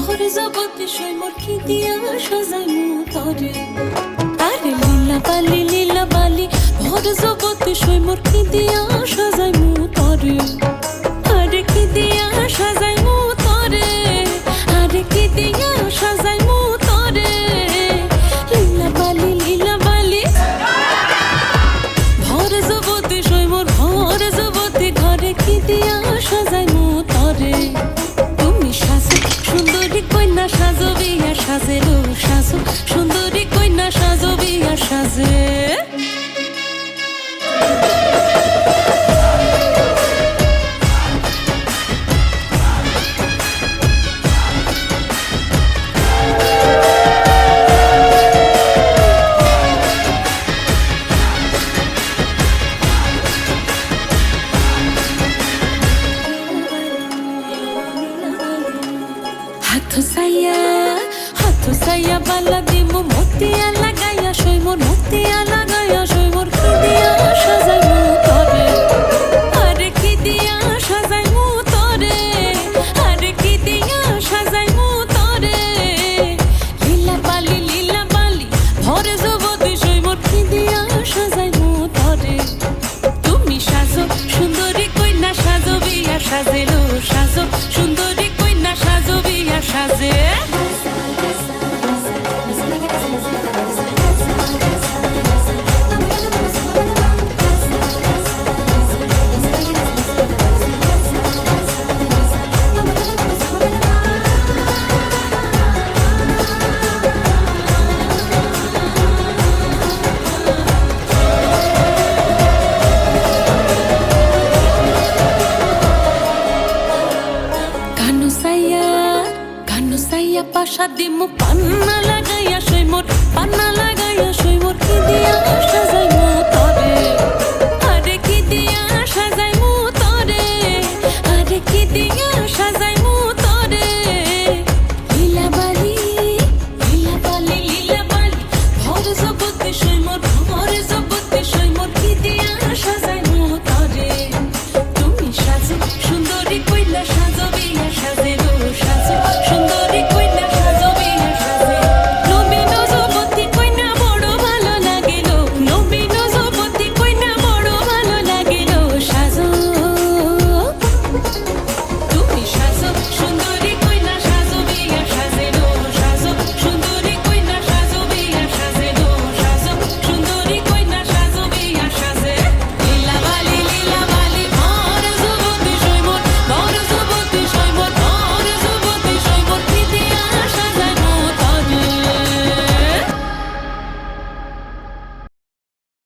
ভরে জগতে সই মোর কি দিয়া সাজাই মুতরে আরে লীলা বালি ভরে জগতে সই মোর কি দিয়া সাজাই মুতরে আরে কি দিয়া সাজাই মুতরে আরে কি দিয়া সাজাই মুতরে লীলা বালি ভরে জগতে সই মোর ভরে জগতে ঘরে কি দিয়া সাজাই মুতরে তুমি সাজো সুন্দরী কন্যা সাজো বিয়া সাজে লো সাজো সুন্দরী কন্যা সাজো বিয়া সাজে হাত সাইয়া বালা দিমু মতিয়া লাগাইয়া সই মোর মতিয়া